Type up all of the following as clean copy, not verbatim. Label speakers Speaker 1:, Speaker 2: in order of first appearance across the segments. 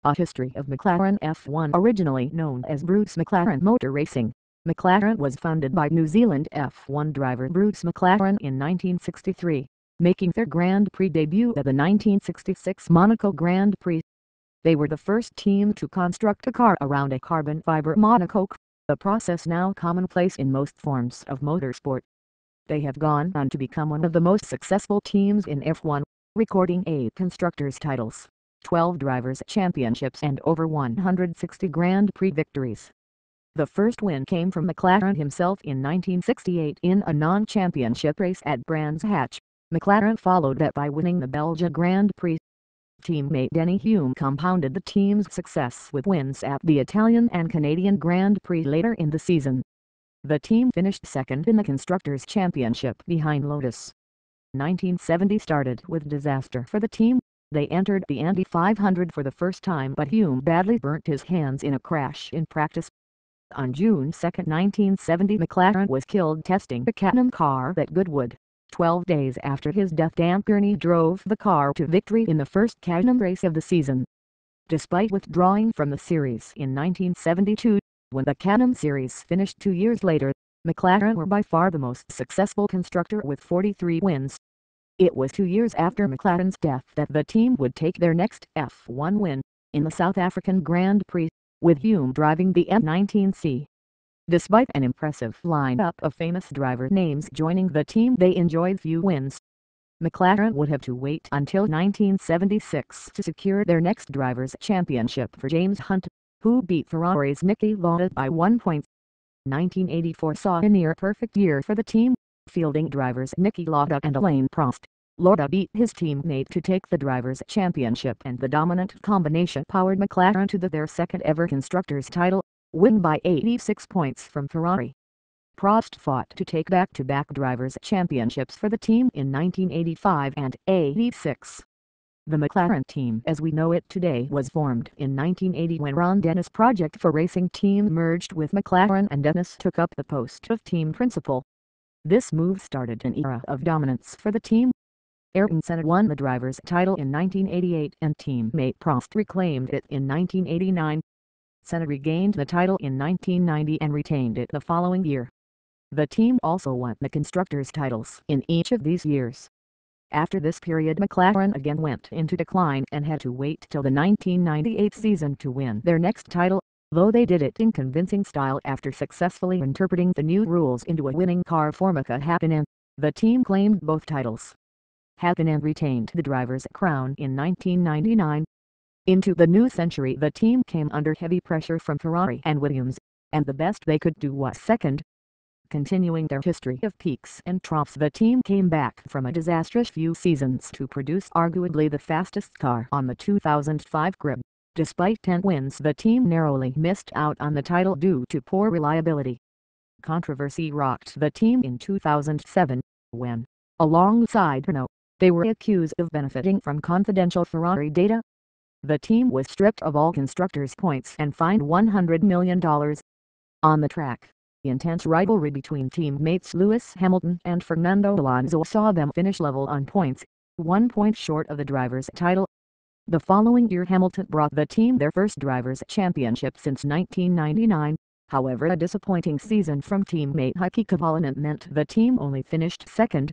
Speaker 1: A history of McLaren F1. Originally known as Bruce McLaren Motor Racing, McLaren was founded by New Zealand F1 driver Bruce McLaren in 1963, making their Grand Prix debut at the 1966 Monaco Grand Prix. They were the first team to construct a car around a carbon fiber monocoque, a process now commonplace in most forms of motorsport. They have gone on to become one of the most successful teams in F1, recording 8 constructors' titles, 12 drivers' championships and over 160 Grand Prix victories. The first win came from McLaren himself in 1968 in a non-championship race at Brands Hatch. McLaren followed that by winning the Belgian Grand Prix. Teammate Denny Hulme compounded the team's success with wins at the Italian and Canadian Grand Prix later in the season. The team finished second in the Constructors' Championship behind Lotus. 1970 started with disaster for the team. They entered the Indy 500 for the first time, but Hulme badly burnt his hands in a crash in practice. On June 2, 1970, McLaren was killed testing the Caterham car at Goodwood. 12 days after his death, Dan Kearney drove the car to victory in the first Caterham race of the season. Despite withdrawing from the series in 1972, when the Caterham series finished 2 years later, McLaren were by far the most successful constructor with 43 wins. It was 2 years after McLaren's death that the team would take their next F1 win, in the South African Grand Prix, with Hulme driving the M19C. Despite an impressive lineup of famous driver names joining the team, they enjoyed few wins. McLaren would have to wait until 1976 to secure their next Drivers' Championship for James Hunt, who beat Ferrari's Niki Lauda by 1 point. 1984 saw a near-perfect year for the team, fielding drivers Niki Lauda and Alain Prost. Lauda beat his teammate to take the Drivers' Championship, and the dominant combination powered McLaren to their second-ever Constructors' title, win by 86 points from Ferrari. Prost fought to take back-to-back Drivers' Championships for the team in 1985 and '86. The McLaren team as we know it today was formed in 1980 when Ron Dennis' Project for Racing team merged with McLaren and Dennis took up the post of team principal. This move started an era of dominance for the team. Ayrton Senna won the driver's title in 1988 and teammate Prost reclaimed it in 1989. Senna regained the title in 1990 and retained it the following year. The team also won the constructors' titles in each of these years. After this period, McLaren again went into decline and had to wait till the 1998 season to win their next title, though they did it in convincing style after successfully interpreting the new rules into a winning car for Mika Hakkinen. The team claimed both titles. Hakkinen retained the driver's crown in 1999. Into the new century, the team came under heavy pressure from Ferrari and Williams, and the best they could do was second. Continuing their history of peaks and troughs, the team came back from a disastrous few seasons to produce arguably the fastest car on the 2005 grid. Despite 10 wins, the team narrowly missed out on the title due to poor reliability. Controversy rocked the team in 2007, when, alongside Renault, they were accused of benefiting from confidential Ferrari data. The team was stripped of all constructors' points and fined $100 million. On the track, intense rivalry between teammates Lewis Hamilton and Fernando Alonso saw them finish level on points, 1 point short of the driver's title. The following year, Hamilton brought the team their first Drivers' Championship since 1999. However, a disappointing season from teammate Heikki Kovalainen meant the team only finished second.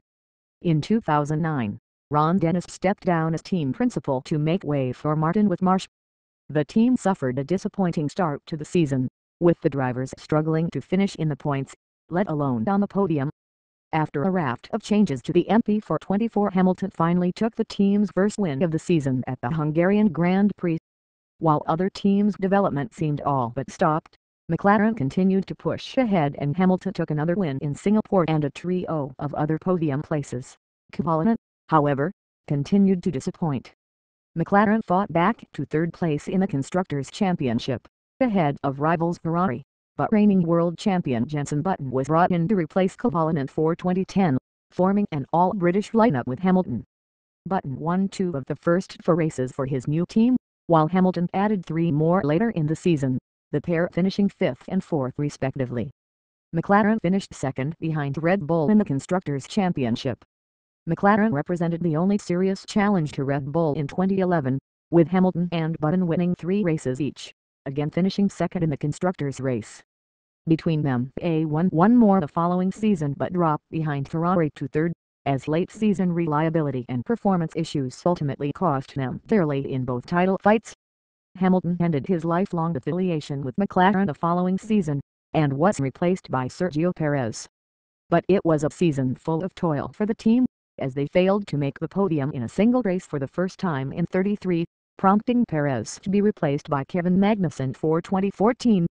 Speaker 1: In 2009, Ron Dennis stepped down as team principal to make way for Martin Whitmarsh. The team suffered a disappointing start to the season, with the drivers struggling to finish in the points, let alone on the podium. After a raft of changes to the MP424, Hamilton finally took the team's first win of the season at the Hungarian Grand Prix. While other teams' development seemed all but stopped, McLaren continued to push ahead, and Hamilton took another win in Singapore and a trio of other podium places. Kovalainen, however, continued to disappoint. McLaren fought back to third place in the Constructors' Championship, ahead of rivals Ferrari, but reigning world champion Jenson Button was brought in to replace Kovalainen for 2010, forming an all-British lineup with Hamilton. Button won 2 of the first 4 races for his new team, while Hamilton added 3 more later in the season, the pair finishing 5th and 4th respectively. McLaren finished second behind Red Bull in the Constructors' Championship. McLaren represented the only serious challenge to Red Bull in 2011, with Hamilton and Button winning 3 races each, again finishing second in the constructors' race. Between them, A1 won more the following season but dropped behind Ferrari to third, as late-season reliability and performance issues ultimately cost them fairly in both title fights. Hamilton ended his lifelong affiliation with McLaren the following season, and was replaced by Sergio Perez. But it was a season full of toil for the team, as they failed to make the podium in a single race for the first time in 33, prompting Perez to be replaced by Kevin Magnussen for 2014.